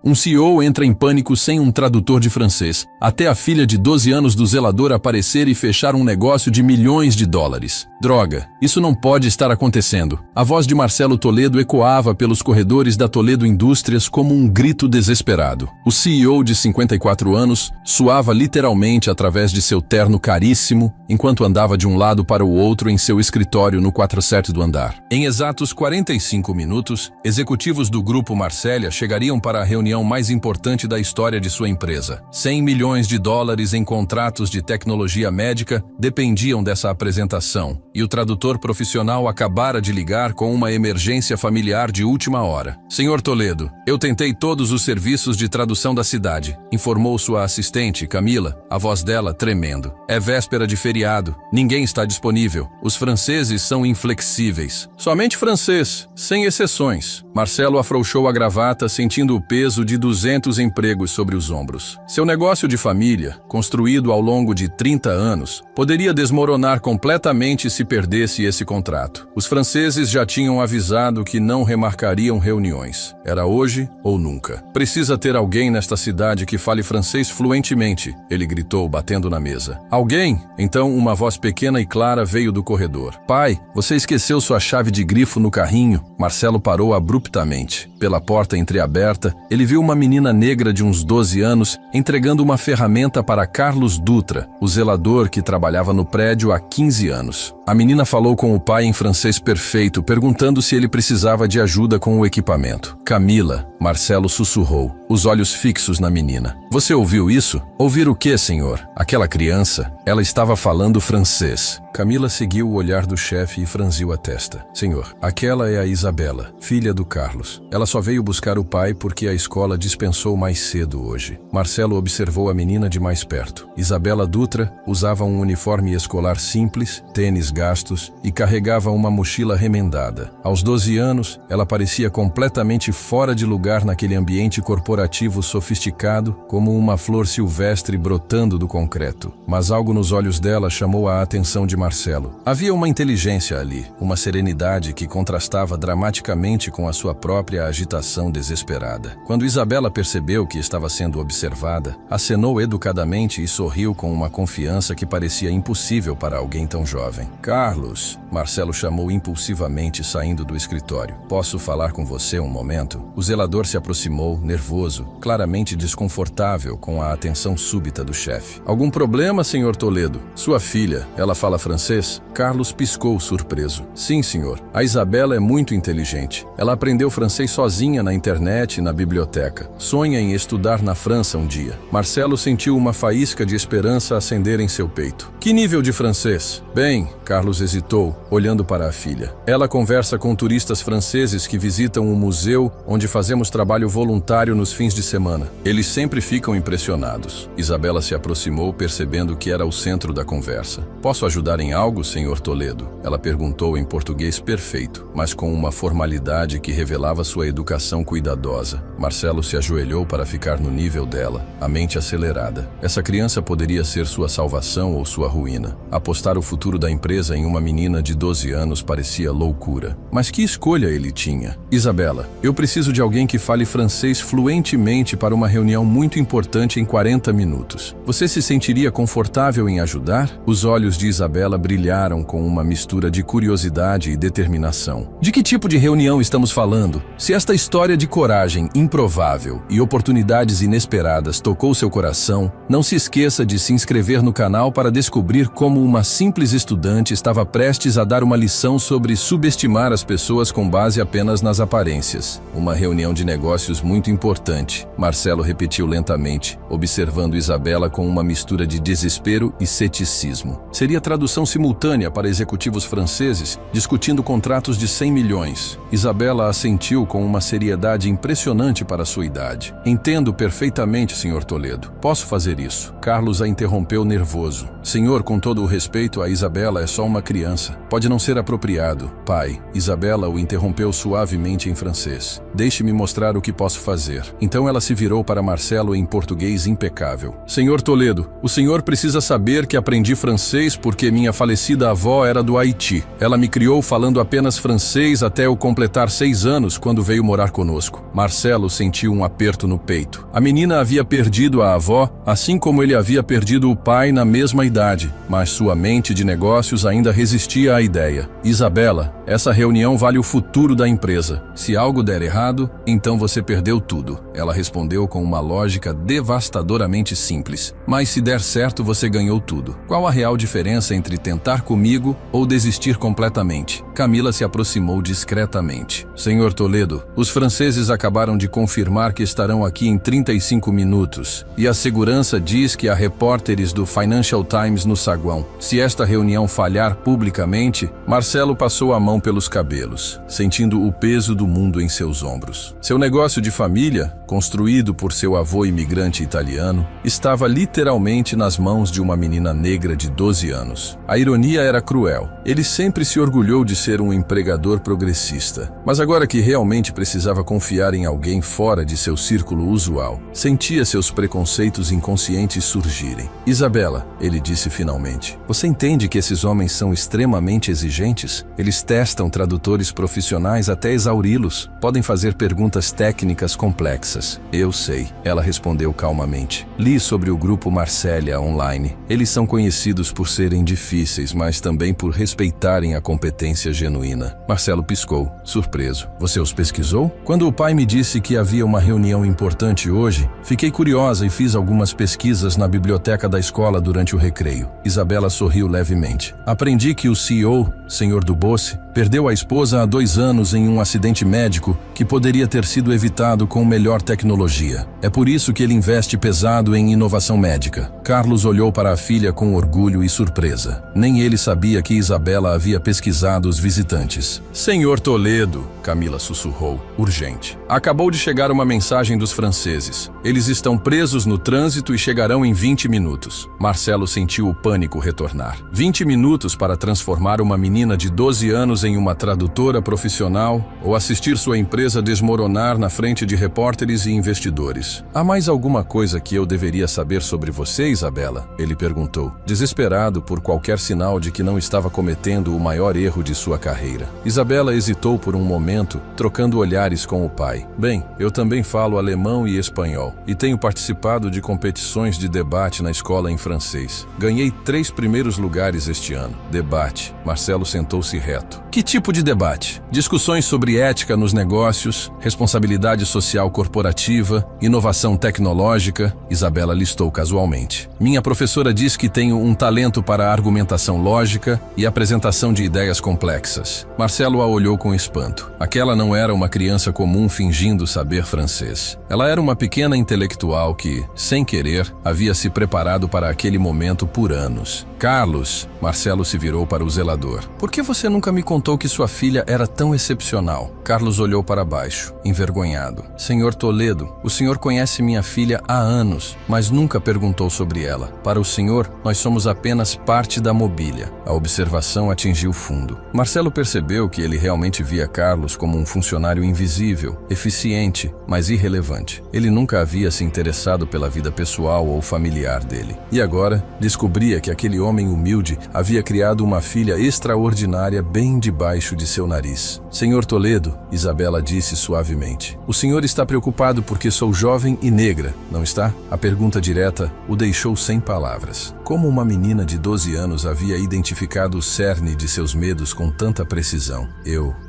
Um CEO entra em pânico sem um tradutor de francês, até a filha de 12 anos do zelador aparecer e fechar um negócio de milhões de dólares. Droga, isso não pode estar acontecendo. A voz de Marcelo Toledo ecoava pelos corredores da Toledo Indústrias como um grito desesperado. O CEO de 54 anos suava literalmente através de seu terno caríssimo, enquanto andava de um lado para o outro em seu escritório no 47º andar. Em exatos 45 minutos, executivos do Grupo Marcélia chegariam para a reunião mais importante da história de sua empresa. 100 milhões de dólares em contratos de tecnologia médica dependiam dessa apresentação, e o tradutor profissional acabara de ligar com uma emergência familiar de última hora. Senhor Toledo, eu tentei todos os serviços de tradução da cidade, informou sua assistente, Camila, a voz dela tremendo. É véspera de feriado, ninguém está disponível. Os franceses são inflexíveis. Somente francês, sem exceções. Marcelo afrouxou a gravata, sentindo o peso de 200 empregos sobre os ombros. Seu negócio de família, construído ao longo de 30 anos, poderia desmoronar completamente se perdesse esse contrato. Os franceses já tinham avisado que não remarcariam reuniões. Era hoje ou nunca. Precisa ter alguém nesta cidade que fale francês fluentemente, ele gritou, batendo na mesa. Alguém? Então uma voz pequena e clara veio do corredor. Pai, você esqueceu sua chave de grifo no carrinho? Marcelo parou abruptamente. Pela porta entreaberta, ele viu uma menina negra de uns 12 anos entregando uma ferramenta para Carlos Dutra, o zelador que trabalhava no prédio há 15 anos. A menina falou com o pai em francês perfeito, perguntando se ele precisava de ajuda com o equipamento. Camila, Marcelo sussurrou, os olhos fixos na menina. Você ouviu isso? Ouvir o quê, senhor? Aquela criança, ela estava falando francês. Camila seguiu o olhar do chefe e franziu a testa. Senhor, aquela é a Isabela, filha do Carlos. Ela só veio buscar o pai porque a escola dispensou mais cedo hoje. Marcelo observou a menina de mais perto. Isabela Dutra usava um uniforme escolar simples, tênis gastos e carregava uma mochila remendada. Aos 12 anos, ela parecia completamente fora de lugar naquele ambiente corporativo sofisticado, como uma flor silvestre brotando do concreto. Mas algo nos olhos dela chamou a atenção de Marcelo. Havia uma inteligência ali, uma serenidade que contrastava dramaticamente com a sua própria agitação desesperada. Quando Isabela percebeu que estava sendo observada, acenou educadamente e sorriu com uma confiança que parecia impossível para alguém tão jovem. Carlos, Marcelo chamou impulsivamente saindo do escritório. Posso falar com você um momento? O zelador se aproximou, nervoso, claramente desconfortável com a atenção súbita do chefe. Algum problema, senhor Toledo? Sua filha, ela fala francês? Carlos piscou surpreso. Sim, senhor. A Isabela é muito inteligente. Ela aprendeu francês sozinha na internet e na biblioteca. Sonha em estudar na França um dia. Marcelo sentiu uma faísca de esperança acender em seu peito. Que nível de francês? Bem, Carlos hesitou, olhando para a filha. Ela conversa com turistas franceses que visitam um museu onde fazemos trabalho voluntário nos fins de semana. Eles sempre ficam impressionados. Isabela se aproximou, percebendo que era o centro da conversa. Posso ajudar em algo, senhor Toledo? Ela perguntou em português perfeito, mas com uma formalidade que revelava sua educação cuidadosa. Marcelo se ajoelhou para ficar no nível dela, a mente acelerada. Essa criança poderia ser sua salvação ou sua ruína. Apostar o futuro da empresa em uma menina de 12 anos parecia loucura. Mas que escolha ele tinha? Isabela, eu preciso de alguém que fale francês fluentemente para uma reunião muito importante em 40 minutos. Você se sentiria confortável em ajudar? Os olhos de Isabela brilharam com uma mistura de curiosidade e determinação. De que tipo de reunião estamos falando? Se esta história de coragem improvável e oportunidades inesperadas tocou seu coração, não se esqueça de se inscrever no canal para descobrir como uma simples estudante estava prestes a dar uma lição sobre subestimar as pessoas com base apenas nas aparências. Uma reunião de negócios muito importante, Marcelo repetiu lentamente, observando Isabela com uma mistura de desespero e ceticismo. Seria tradução simultânea para executivos franceses, discutindo contratos de 100 milhões. Isabela assentiu com uma seriedade impressionante para sua idade. Entendo perfeitamente, senhor Toledo. Posso fazer isso. Carlos a interrompeu nervoso. Senhor, com todo o respeito, a Isabela é só uma criança. Pode não ser apropriado. Pai, Isabela o interrompeu suavemente em francês. Deixe-me mostrar o que posso fazer. Então ela se virou para Marcelo em português impecável. Senhor Toledo, o senhor precisa saber que aprendi francês porque minha falecida avó era do Haiti. Ela me criou falando apenas francês até eu completar 6 anos quando veio morar conosco. Marcelo sentiu sentiu um aperto no peito. A menina havia perdido a avó, assim como ele havia perdido o pai na mesma idade, mas sua mente de negócios ainda resistia à ideia. Isabela, essa reunião vale o futuro da empresa. Se algo der errado, então você perdeu tudo. Ela respondeu com uma lógica devastadoramente simples. Mas se der certo, você ganhou tudo. Qual a real diferença entre tentar comigo ou desistir completamente? Camila se aproximou discretamente. Senhor Toledo, os franceses acabaram de confirmar que estarão aqui em 35 minutos. E a segurança diz que há repórteres do Financial Times no saguão. Se esta reunião falhar publicamente, Marcelo passou a mão pelos cabelos, sentindo o peso do mundo em seus ombros. Seu negócio de família, construído por seu avô imigrante italiano, estava literalmente nas mãos de uma menina negra de 12 anos. A ironia era cruel. Ele sempre se orgulhou de ser um empregador progressista, mas agora que realmente precisava confiar em alguém fora de seu círculo usual, sentia seus preconceitos inconscientes surgirem. Isabela, ele disse finalmente, você entende que esses homens são extremamente exigentes? Eles testam tradutores profissionais até exauri-los, podem fazer perguntas técnicas complexas. Eu sei, ela respondeu calmamente. Li sobre o grupo Marcélia online. Eles são conhecidos por serem difíceis, mas também por respeitarem a competência genuína. Marcelo piscou, surpreso. Você os pesquisou? Quando o pai me disse que havia uma reunião importante hoje, fiquei curiosa e fiz algumas pesquisas na biblioteca da escola durante o recreio. Isabela sorriu levemente. Aprendi que o CEO, Sr. Duboce, perdeu a esposa há 2 anos em um acidente médico que poderia ter sido evitado com melhor tecnologia. É por isso que ele investe pesado em inovação médica. Carlos olhou para a filha com orgulho e surpresa. Nem ele sabia que Isabela havia pesquisado os visitantes. Senhor Toledo, Camila sussurrou, urgente. Acabou de chegar uma mensagem dos franceses. Eles estão presos no trânsito e chegarão em 20 minutos. Marcelo sentiu o pânico retornar. 20 minutos para transformar uma menina de 12 anos em uma tradutora profissional ou assistir sua empresa desmoronar na frente de repórteres e investidores. Há mais alguma coisa que eu deveria saber sobre você, Isabela? Ele perguntou, desesperado por qualquer sinal de que não estava cometendo o maior erro de sua carreira. Isabela hesitou por um momento, trocando olhares com o pai. Bem, eu também falo alemão e espanhol, e tenho participado de competições de debate na escola em francês. Ganhei 3 primeiros lugares este ano. Debate. Marcelo sentou-se reto. Que tipo de debate? Discussões sobre ética nos negócios, responsabilidade social corporativa, inovação tecnológica, Isabela listou casualmente. Minha professora diz que tenho um talento para a argumentação lógica e apresentação de ideias complexas. Marcelo a olhou com espanto. Aquela não era uma criança comum fingindo saber francês. Ela era uma pequena intelectual que, sem querer, havia se preparado para aquele momento por anos. Carlos, Marcelo se virou para o zelador. Por que você nunca me contou que sua filha era tão excepcional? Carlos olhou para baixo, envergonhado. Senhor Toledo, o senhor conhece minha filha há anos, mas nunca perguntou sobre ela. Para o senhor, nós somos apenas parte da mobília. A observação atingiu fundo. Marcelo percebeu que ele realmente via Carlos como um funcionário invisível, eficiente, mas irrelevante. Ele nunca havia se interessado pela vida pessoal ou familiar dele. E agora, descobria que aquele homem humilde havia criado uma filha extraordinária bem debaixo de seu nariz. Senhor Toledo, Isabela disse suavemente, o senhor está preocupado porque sou jovem e negra, não está? A pergunta direta o deixou sem palavras. Como uma menina de 12 anos havia identificado o cerne de seus medos com tanta precisão?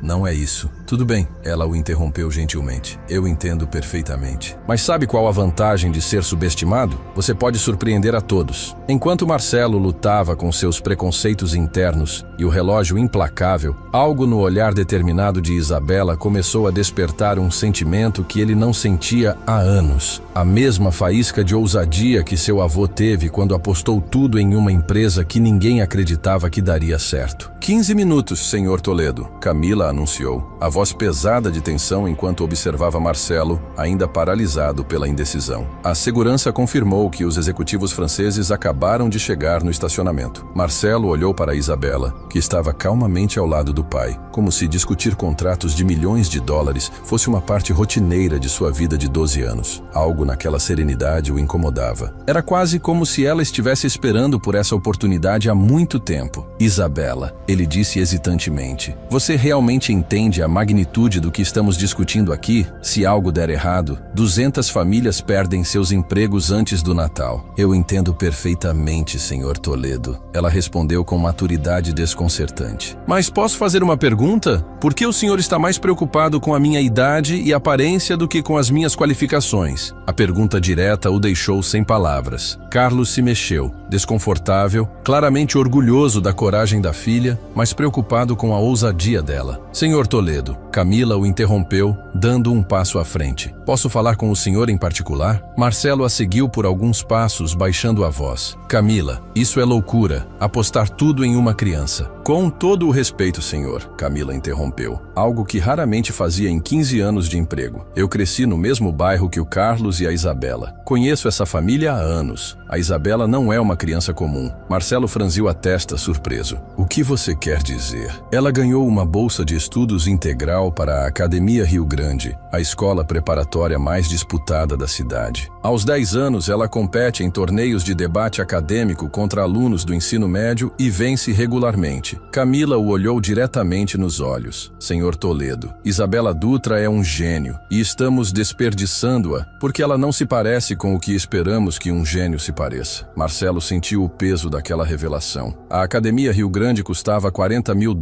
Não é isso. Tudo bem, ela o interrompeu gentilmente. Eu entendo perfeitamente. Mas sabe qual a vantagem de ser subestimado? Você pode surpreender a todos. Enquanto Marcelo lutava com seus preconceitos internos e o relógio implacável, algo no olhar determinado de Isabela começou a despertar um sentimento que ele não sentia há anos. A mesma faísca de ousadia que seu avô teve quando apostou tudo em uma empresa que ninguém acreditava que daria certo. 15 minutos, senhor Toledo, Camila anunciou, a voz pesada de tensão enquanto observava Marcelo, ainda paralisado pela indecisão. A segurança confirmou que os executivos franceses acabaram de chegar no estacionamento. Marcelo olhou para Isabela, que estava calmamente ao lado lado do pai, como se discutir contratos de milhões de dólares fosse uma parte rotineira de sua vida de 12 anos. Algo naquela serenidade o incomodava. Era quase como se ela estivesse esperando por essa oportunidade há muito tempo. Isabela, ele disse hesitantemente, você realmente entende a magnitude do que estamos discutindo aqui? Se algo der errado, 200 famílias perdem seus empregos antes do Natal. Eu entendo perfeitamente, Sr. Toledo. Ela respondeu com maturidade desconcertante. Mas posso fazer uma pergunta? Por que o senhor está mais preocupado com a minha idade e aparência do que com as minhas qualificações? A pergunta direta o deixou sem palavras. Carlos se mexeu, desconfortável, claramente orgulhoso da coragem da filha, mas preocupado com a ousadia dela. Senhor Toledo, Camila o interrompeu, dando um passo à frente. Posso falar com o senhor em particular? Marcelo a seguiu por alguns passos, baixando a voz. Camila, isso é loucura, apostar tudo em uma criança. Com todo o respeito, senhor, Camila interrompeu, algo que raramente fazia em 15 anos de emprego. Eu cresci no mesmo bairro que o Carlos e a Isabela. Conheço essa família há anos. A Isabela não é uma criança comum. Marcelo franziu a testa, surpreso. O que você quer dizer? Ela ganhou uma bolsa de estudos integral para a Academia Rio Grande, a escola preparatória mais disputada da cidade. Aos 10 anos, ela compete em torneios de debate acadêmico contra alunos do ensino médio e vence regularmente. Camila o olhou diretamente nos olhos. Senhor Toledo, Isabela Dutra é um gênio e estamos desperdiçando-a porque ela não se parece com o que esperamos que um gênio se pareça. Marcelo sentiu o peso daquela revelação. A Academia Rio Grande custava $40 mil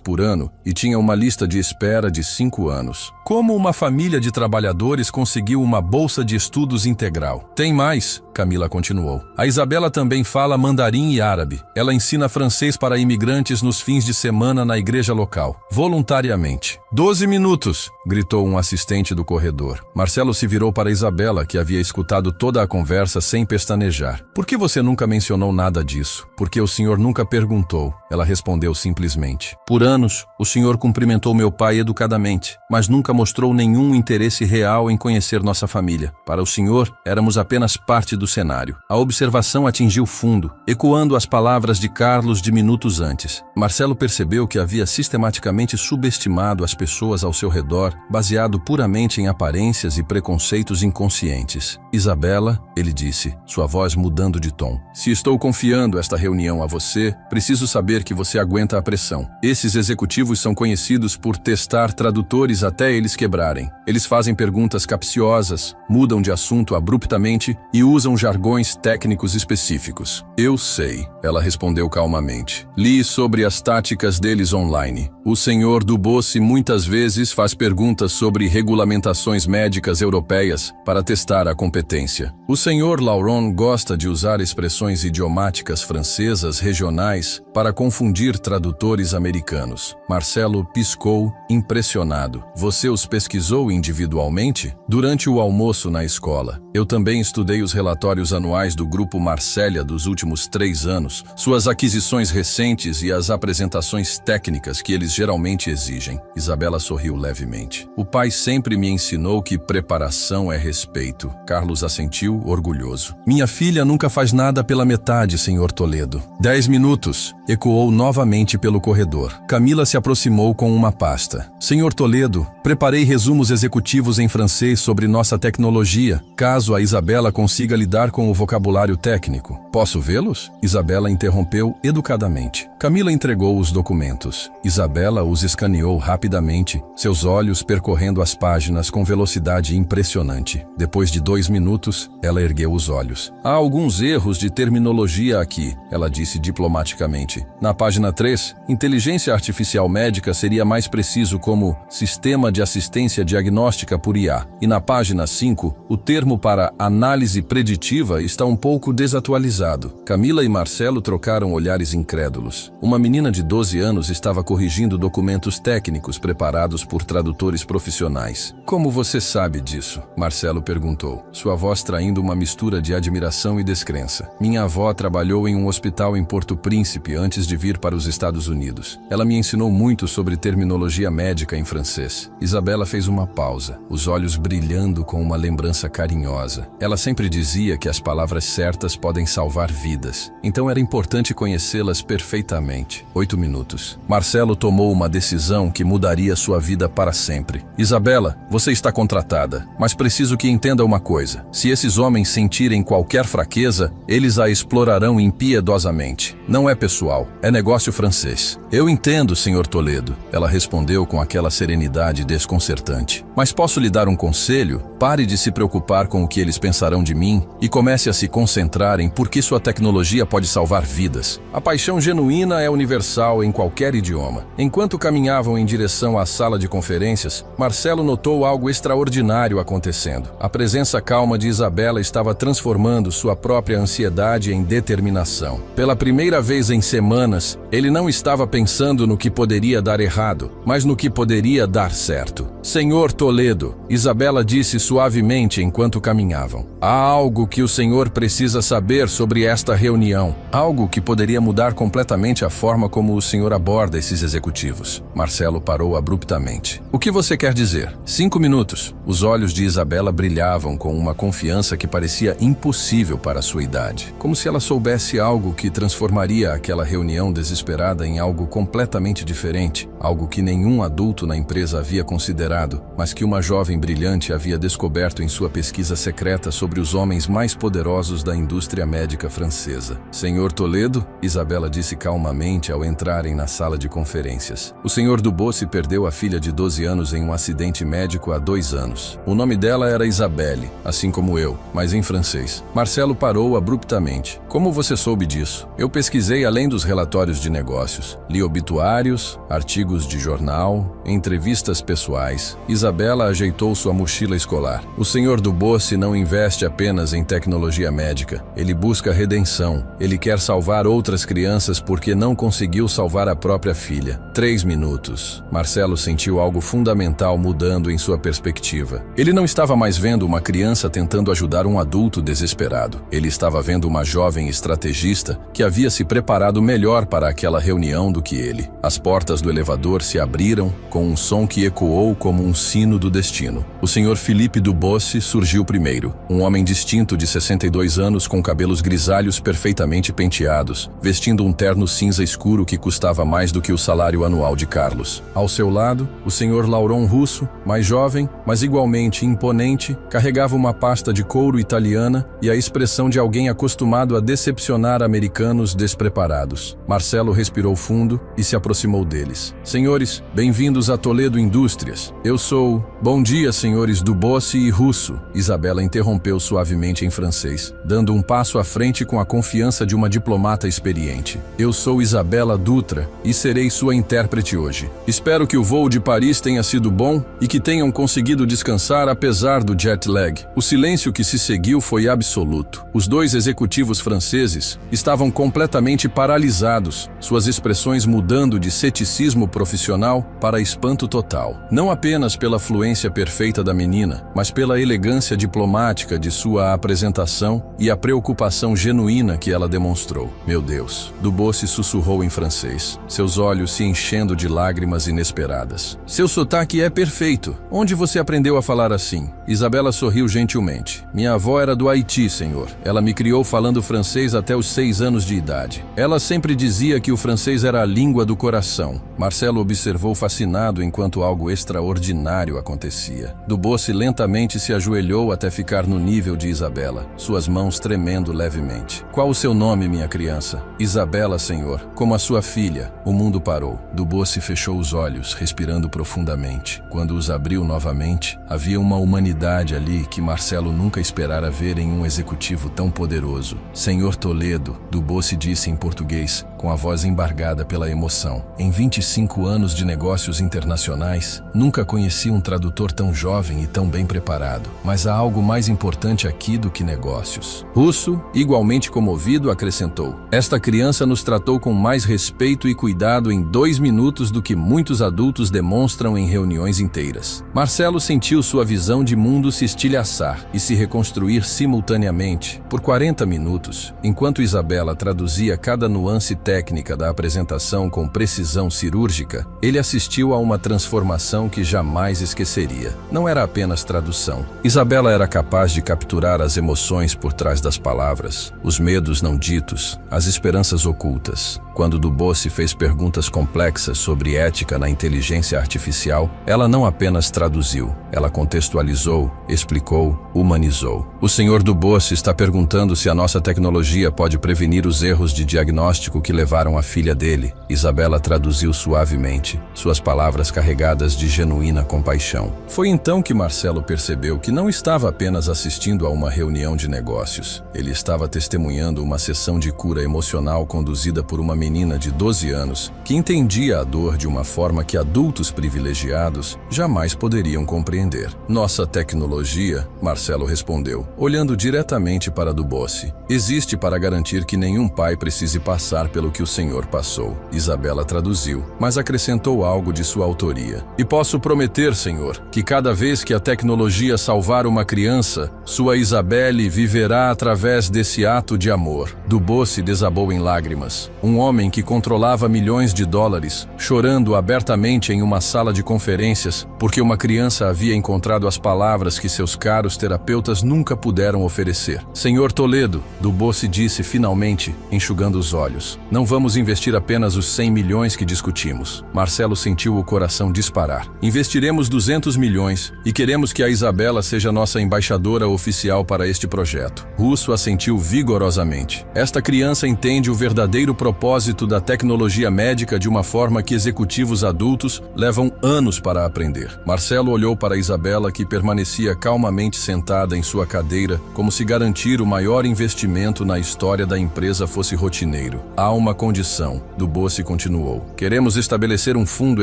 por ano e tinha uma lista de espera de 5 anos. Como uma família de trabalhadores conseguiu uma bolsa de estudos integral? Tem mais, Camila continuou. A Isabela também fala mandarim e árabe. Ela ensina francês para imigrantes nos fins de semana na igreja local, voluntariamente. 12 minutos, gritou um assistente do corredor. Marcelo se virou para Isabela, que havia escutado toda a conversa sem pestanejar. Por que você nunca mencionou nada disso? Porque o senhor nunca perguntou. Ela respondeu simplesmente. Por anos, o senhor cumprimentou meu pai educadamente, mas nunca mostrou nenhum interesse real em conhecer nossa família. Para o senhor, éramos apenas parte do cenário. A observação atingiu fundo, ecoando as palavras de Carlos de minutos antes. Marcelo percebeu que havia sistematicamente subestimado as pessoas ao seu redor, baseado puramente em aparências e preconceitos inconscientes. Isabela, ele disse, sua voz mudando de tom. Se estou confiando esta reunião a você, preciso saber que você aguenta a pressão. Esses executivos são conhecidos por testar tradutores até eles quebrarem. Eles fazem perguntas capciosas, mudam de assunto abruptamente e usam jargões técnicos específicos. Eu sei, ela respondeu calmamente. Li sobre as táticas deles online. O senhor Dubossi muitas vezes faz perguntas sobre regulamentações médicas europeias para testar a competência. O senhor Lauron gosta de usar expressões idiomáticas francesas regionais para confundir tradutores americanos. Marcelo piscou, impressionado. Você os pesquisou individualmente? Durante o almoço na escola. Eu também estudei os relatórios anuais do Grupo Marcélia dos últimos 3 anos, suas aquisições recentes e as apresentações técnicas que eles geralmente exigem. Isabela sorriu levemente. O pai sempre me ensinou que preparação é respeito. Carlos assentiu, orgulhoso. Minha filha nunca faz nada pela metade, senhor Toledo. 10 minutos, ecoou novamente pelo corredor. Camila se aproximou com uma pasta. Senhor Toledo, preparei resumos executivos em francês sobre nossa tecnologia, caso a Isabela consiga lidar com o vocabulário técnico. Posso vê-los? Isabela interrompeu educadamente. Camila entregou os documentos. Isabela os escaneou rapidamente, seus olhos percorrendo as páginas com velocidade impressionante. Depois de 2 minutos, ela ergueu os olhos. Há alguns erros de terminologia aqui, ela disse diplomaticamente. Na página 3, inteligência artificial médica seria mais preciso como sistema de assistência diagnóstica por IA. E na página 5, o termo para análise preditiva está um pouco desatualizado. Camila e Marcelo trocaram olhares incrédulos. Uma menina de 12 anos estava corrigindo documentos técnicos preparados por tradutores profissionais. Como você sabe disso? Marcelo perguntou, sua voz traindo uma mistura de admiração e descrença. Minha avó trabalhou em um hospital em Porto Príncipe antes de vir para os Estados Unidos. Ela me ensinou muito sobre terminologia médica em francês. Isabela fez uma pausa, os olhos brilhando com uma lembrança carinhosa. Ela sempre dizia que as palavras certas podem salvar vidas, então era importante conhecê-las perfeitamente. 8 minutos. Marcelo tomou uma decisão que mudaria sua vida para sempre. Isabela, você está contratada, mas preciso que entenda uma coisa. Se esses homens sentirem qualquer fraqueza, eles a explorarão impiedosamente. Não é pessoal, é negócio francês. Eu entendo, Sr. Toledo, ela respondeu com aquela serenidade desconcertante. Mas posso lhe dar um conselho? Pare de se preocupar com o que eles pensarão de mim e comece a se concentrar em por que sua tecnologia pode salvar vidas. A paixão genuína é universal em qualquer idioma. Enquanto caminhavam em direção à sala de conferências, Marcelo notou algo extraordinário acontecendo. A presença calma de Isabela estava transformando sua própria ansiedade em determinação. Pela primeira vez em semanas, ele não estava pensando no que poderia dar errado, mas no que poderia dar certo. Senhor Toledo, Isabela disse suavemente enquanto caminhavam. Há algo que o senhor precisa saber sobre esta reunião. Algo que poderia mudar completamente a forma como o senhor aborda esses executivos. Marcelo parou abruptamente. O que você quer dizer? 5 minutos. Os olhos de Isabela brilhavam com uma confiança que parecia impossível para sua idade. Como se ela soubesse algo que transformaria aquela reunião desesperada em algo completamente diferente. Algo que nenhum adulto na empresa havia considerado, mas que uma jovem brilhante havia descoberto em sua pesquisa secreta sobre os homens mais poderosos da indústria médica francesa. Senhor Toledo, Isabela disse calmamente ao entrarem na sala de conferências. O senhor Dubossi perdeu a filha de 12 anos em um acidente médico há 2 anos. O nome dela era Isabelle, assim como eu, mas em francês. Marcelo parou abruptamente. Como você soube disso? Eu pesquisei além dos relatórios de negócios. Li obituários, artigos de jornal, entrevistas pessoais. Isabela ajeitou sua mochila escolar. O senhor Dubossi não investe apenas em tecnologia médica. Ele busca redenção. Ele quer salvar outras crianças porque não conseguiu salvar a própria filha. 3 minutos. Marcelo sentiu algo fundamental mudando em sua perspectiva. Ele não estava mais vendo uma criança tentando ajudar um adulto desesperado. Ele estava vendo uma jovem estrategista que havia se preparado melhor para aquela reunião do que ele. As portas do elevador se abriram com um som que ecoou como um sino do destino. O senhor Philippe Dubossi surgiu primeiro. Um homem distinto de 62 anos com cabelos grisalhos perfeitamente penteados, vestindo um terno cinza escuro que custava mais do que o salário anual de Carlos. Ao seu lado, o senhor Lauron Russo, mais jovem, mas igualmente imponente, carregava uma pasta de couro italiana e a expressão de alguém acostumado a decepcionar americanos despreparados. Marcelo respirou fundo e se aproximou deles. Senhores, bem-vindos a Toledo Indústrias. Eu sou... Bom dia, senhores Dubossi e Russo. Isabela interrompeu suavemente em francês, dando um passo à frente com a confiança de uma diplomata experiente. Eu sou Isabela Dutra e serei sua intérprete hoje. Espero que o voo de Paris tenha sido bom e que tenham conseguido descansar apesar do jet lag. O silêncio que se seguiu foi absoluto. Os 2 executivos franceses estavam completamente paralisados, suas expressões mudando de ceticismo profissional para espanto total. Não apenas pela fluência perfeita da menina, mas pela elegância diplomática de sua apresentação e a preocupação genuína que ela demonstrou. Meu Deus, Dubossi sussurrou em francês, seus olhos se enchendo de lágrimas inesperadas. Seu sotaque é perfeito. Onde você aprendeu a falar assim? Isabela sorriu gentilmente. Minha avó era do Haiti, senhor. Ela me criou falando francês até os 6 anos de idade. Ela sempre dizia que o francês era a língua do coração. Marcelo observou fascinado enquanto algo extraordinário acontecia. Dubossi lentamente se ajoelhou até ficar no nível de Isabela, suas mãos tremendo levemente. Qual o seu nome, minha criança? Isabela, senhor. Como a sua filha. O mundo parou. Dubossi fechou os olhos, respirando profundamente. Quando os abriu novamente, havia uma humanidade ali que Marcelo nunca esperara ver em um executivo tão poderoso. Senhor Toledo, Dubossi disse em português, com a voz embargada pela emoção. Em 25 anos de negócios internacionais, nunca conheci um tradutor tão jovem e tão bem preparado. Mas há algo mais importante aqui do que negócios. Russo, igualmente comovido, acrescentou. Esta criança nos tratou com mais respeito e cuidado em 2 minutos do que muitos adultos demonstram em reuniões inteiras. Marcelo sentiu sua visão de mundo se estilhaçar e se reconstruir simultaneamente por 40 minutos, enquanto Isabela traduzia cada nuance técnica da apresentação com precisão cirúrgica. Ele assistiu a uma transformação que jamais esqueceria. Não era apenas tradução. Isabela era capaz de capturar as emoções por trás das palavras, os medos não ditos, as esperanças ocultas. Quando Duboce fez perguntas complexas sobre ética na inteligência artificial, ela não apenas traduziu, ela contextualizou, explicou, humanizou. O Sr. Duboce está perguntando se a nossa tecnologia pode prevenir os erros de diagnóstico que levaram a filha dele. Isabela traduziu suavemente, suas palavras carregadas de genuína compaixão. Foi então que Marcelo percebeu que não estava apenas assistindo a uma reunião de negócios. Ele estava testemunhando uma sessão de cura emocional conduzida por uma menina de 12 anos que entendia a dor de uma forma que adultos privilegiados jamais poderiam compreender. Nossa tecnologia, Marcelo respondeu, olhando diretamente para Duboce, existe para garantir que nenhum pai precise passar pelo que o senhor passou. Isabela traduziu, mas acrescentou algo de sua autoria. E posso prometer, senhor, que cada vez que a tecnologia salvar uma criança, sua Isabelle viverá através desse ato de amor. Duboce desabou em lágrimas. Um homem que controlava milhões de dólares, chorando abertamente em uma sala de conferências, porque uma criança havia encontrado as palavras que seus caros terapeutas nunca puderam oferecer. Senhor Toledo, Duboce disse finalmente, enxugando os olhos, não vamos investir apenas os 100 milhões que discutimos. Marcelo sentiu o coração disparar. Investiremos 200 milhões e queremos que a Isabela seja nossa embaixadora oficial para este projeto. Russo assentiu vigorosamente. Esta criança entende o verdadeiro propósito da tecnologia médica de uma forma que executivos adultos levam anos para aprender. Marcelo olhou para Isabela, que permanecia calmamente sentada em sua cadeira, como se garantir o maior investimento na história da empresa fosse rotineiro. Há uma condição, Duboce continuou. Queremos estabelecer um fundo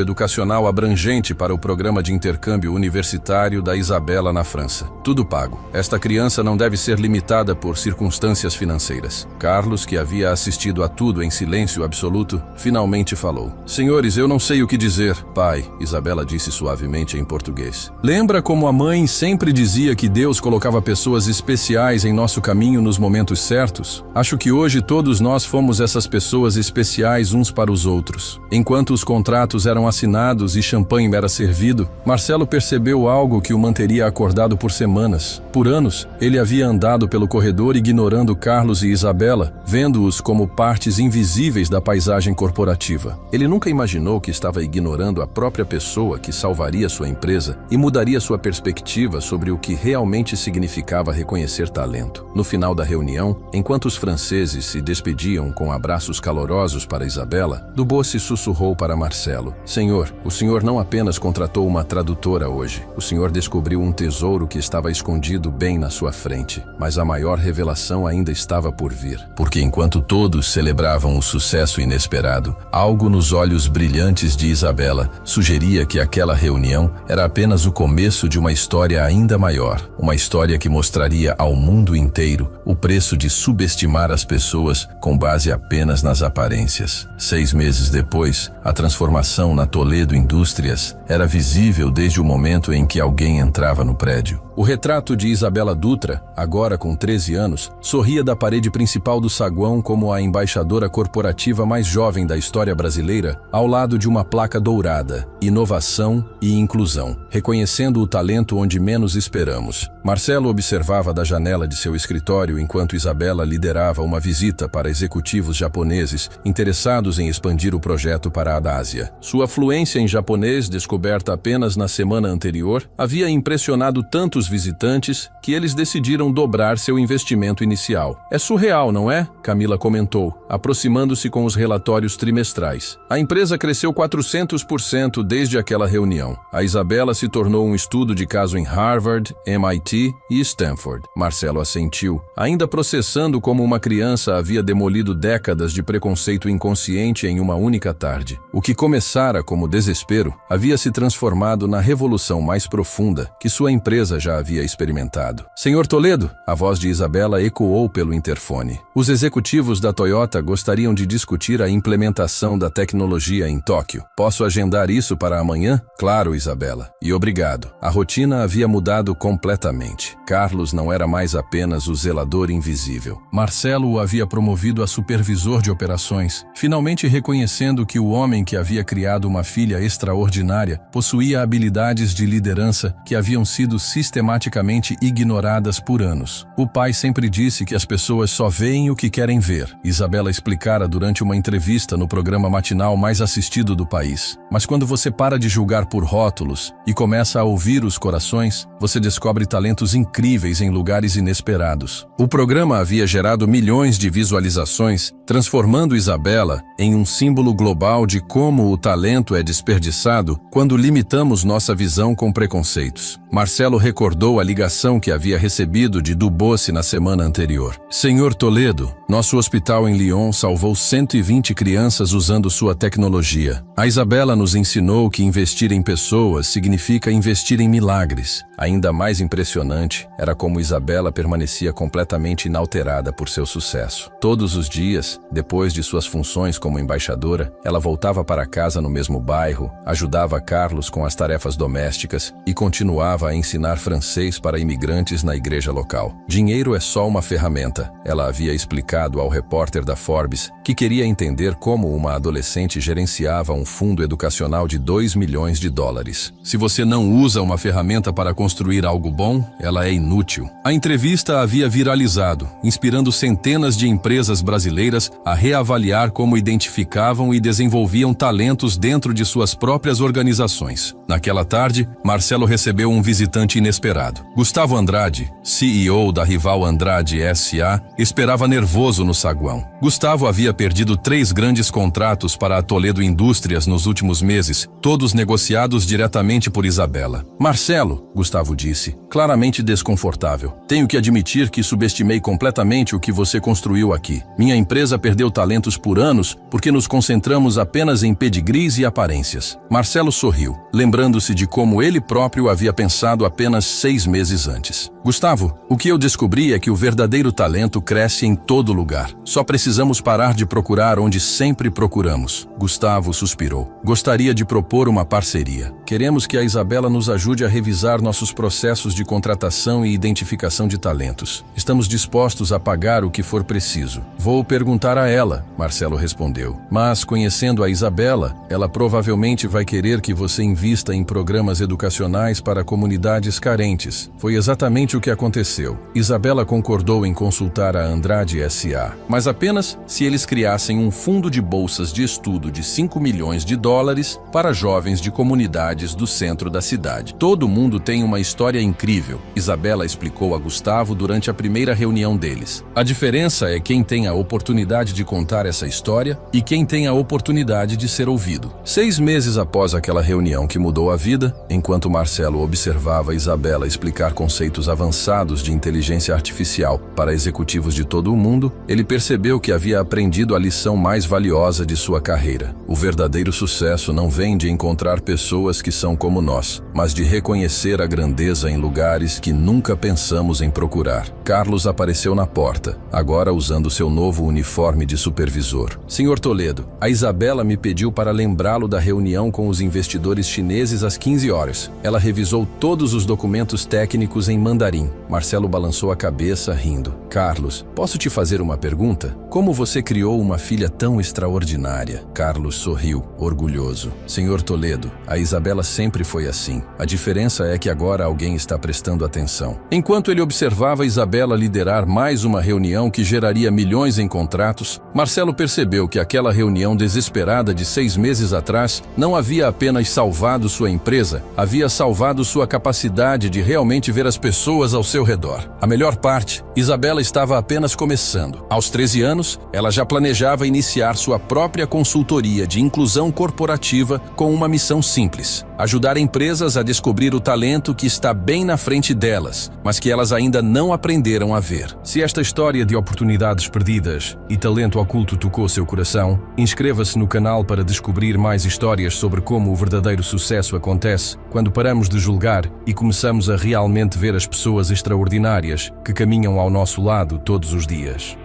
educacional abrangente para o programa de intercâmbio universitário da Isabela na França. Tudo pago. Esta criança não deve ser limitada por circunstâncias financeiras. Carlos, que havia assistido a tudo em silêncio absoluto, finalmente falou. Senhores, eu não sei o que dizer. Pai, Isabela disse suavemente em português. Lembra como a mãe sempre dizia que Deus colocava pessoas especiais em nosso caminho nos momentos certos? Acho que hoje todos nós fomos essas pessoas especiais uns para os outros. Enquanto os contratos eram assinados e champanhe era servido, Marcelo percebeu algo que o manteria acordado por semanas. Por anos, ele havia andado pelo corredor ignorando Carlos e Isabela, vendo-os como partes invisíveis da paisagem corporativa. Ele nunca imaginou que estava ignorando a própria pessoa que salvaria sua empresa e mudaria sua perspectiva sobre o que realmente significava reconhecer talento. No final da reunião, enquanto os franceses se despediam com abraços calorosos para Isabela, Duboce sussurrou para Marcelo. Senhor, o senhor não apenas contratou uma tradutora hoje. O senhor descobriu um tesouro que estava escondido bem na sua frente. Mas a maior revelação ainda estava por vir. Porque enquanto todos celebravam o sucesso inesperado, algo nos olhos brilhantes de Isabela sugeria que aquela reunião era apenas o começo de uma história ainda maior. Uma história que mostraria ao mundo inteiro o preço de subestimar as pessoas com base apenas nas aparências. 6 meses depois, a transformação na Toledo Indústrias era visível desde o momento em que alguém entrava no prédio. O retrato de Isabela Dutra, agora com 13 anos, sorria da parede principal do saguão como a embaixadora corporativa mais jovem da história brasileira, ao lado de uma placa dourada, inovação e inclusão, reconhecendo o talento onde menos esperamos. Marcelo observava da janela de seu escritório enquanto Isabela liderava uma visita para executivos japoneses interessados em expandir o projeto para a Ásia. Sua fluência em japonês, descoberta apenas na semana anterior, havia impressionado tantos visitantes que eles decidiram dobrar seu investimento inicial. É surreal, não é? Camila comentou, aproximando-se com os relatórios trimestrais. A empresa cresceu 400% desde aquela reunião. A Isabela se tornou um estudo de caso em Harvard, MIT e Stanford. Marcelo assentiu, ainda processando como uma criança havia demolido décadas de preconceito inconsciente em uma única tarde. O que começara como desespero havia se transformado na revolução mais profunda que sua empresa já havia experimentado. Senhor Toledo, a voz de Isabela ecoou pelo interfone. Os executivos da Toyota gostariam de discutir a implementação da tecnologia em Tóquio. Posso agendar isso para amanhã? Claro, Isabela. E obrigado. A rotina havia mudado completamente. Carlos não era mais apenas o zelador invisível. Marcelo o havia promovido a supervisor de operações, finalmente reconhecendo que o homem que havia criado uma filha extraordinária possuía habilidades de liderança que haviam sido sistematicamente sistematicamente ignoradas por anos. O pai sempre disse que as pessoas só veem o que querem ver, Isabela explicara durante uma entrevista no programa matinal mais assistido do país. Mas quando você para de julgar por rótulos e começa a ouvir os corações, você descobre talentos incríveis em lugares inesperados. O programa havia gerado milhões de visualizações, transformando Isabela em um símbolo global de como o talento é desperdiçado quando limitamos nossa visão com preconceitos. Marcelo recordou a ligação que havia recebido de Dubossi na semana anterior. Senhor Toledo, nosso hospital em Lyon salvou 120 crianças usando sua tecnologia. A Isabela nos ensinou que investir em pessoas significa investir em milagres. Ainda mais impressionante era como Isabela permanecia completamente inalterada por seu sucesso. Todos os dias, depois de suas funções como embaixadora, ela voltava para casa no mesmo bairro, ajudava Carlos com as tarefas domésticas e continuava a ensinar francês para imigrantes na igreja local. Dinheiro é só uma ferramenta, ela havia explicado ao repórter da Forbes, que queria entender como uma adolescente gerenciava um fundo educacional de 2 milhões de dólares. Se você não usa uma ferramenta para construir algo bom, ela é inútil. A entrevista havia viralizado, inspirando centenas de empresas brasileiras a reavaliar como identificavam e desenvolviam talentos dentro de suas próprias organizações. Naquela tarde, Marcelo recebeu um visitante inesperado. Gustavo Andrade, CEO da rival Andrade S.A., esperava nervoso no saguão. Gustavo havia perdido 3 grandes contratos para a Toledo Indústrias nos últimos meses, todos negociados diretamente por Isabela. Marcelo, Gustavo disse, claramente desconfortável. Tenho que admitir que subestimei completamente o que você construiu aqui. Minha empresa perdeu talentos por anos porque nos concentramos apenas em pedigrees e aparências. Marcelo sorriu, lembrando-se de como ele próprio havia pensado apenas 6 meses antes. Gustavo, o que eu descobri é que o verdadeiro talento cresce em todo lugar. Só precisamos parar de procurar onde sempre procuramos. Gustavo suspirou. Gostaria de propor uma parceria. Queremos que a Isabela nos ajude a revisar nossos processos de contratação e identificação de talentos. Estamos dispostos a pagar o que for preciso. Vou perguntar a ela, Marcelo respondeu. Mas, conhecendo a Isabela, ela provavelmente vai querer que você invista em programas educacionais para comunidades carentes. Foi exatamente o que aconteceu. Isabela concordou em consultar a Andrade S.A., mas apenas se eles criassem um fundo de bolsas de estudo de 5 milhões de dólares para jovens de comunidades do centro da cidade. Todo mundo tem uma história incrível, Isabela explicou a Gustavo durante a primeira reunião deles. A diferença é quem tem a oportunidade de contar essa história e quem tem a oportunidade de ser ouvido. 6 meses após aquela reunião que mudou a vida, enquanto Marcelo observava Isabela explicar conceitos avançados de inteligência artificial para executivos de todo o mundo, ele percebeu que havia aprendido a lição mais valiosa de sua carreira. O verdadeiro sucesso não vem de encontrar pessoas que são como nós, mas de reconhecer a grandeza em lugares que nunca pensamos em procurar. Carlos apareceu na porta, agora usando seu novo uniforme de supervisor. Senhor Toledo, a Isabela me pediu para lembrá-lo da reunião com os investidores chineses às 15 horas. Ela revisou todos os documentos técnicos em mandarim. Marcelo balançou a cabeça, rindo. Carlos, posso te fazer uma pergunta? Como você criou uma filha tão extraordinária? Carlos sorriu, orgulhoso. Senhor Toledo, a Isabela sempre foi assim. A diferença é que agora alguém está prestando atenção. Enquanto ele observava Isabela liderar mais uma reunião que geraria milhões em contratos, Marcelo percebeu que aquela reunião desesperada de 6 meses atrás não havia apenas salvado sua empresa, havia salvado sua capacidade de realmente ver as pessoas ao seu redor. A melhor parte, Isabela estava apenas começando. Aos 13 anos, ela já planejava iniciar sua própria consultoria de inclusão corporativa com uma missão simples: ajudar empresas a descobrir o talento que está bem na frente delas, mas que elas ainda não aprenderam a ver. Se esta história de oportunidades perdidas e talento oculto tocou seu coração, inscreva-se no canal para descobrir mais histórias sobre como o verdadeiro sucesso acontece quando paramos de julgar e começamos a realmente ver as pessoas extraordinárias que caminham ao nosso lado todos os dias.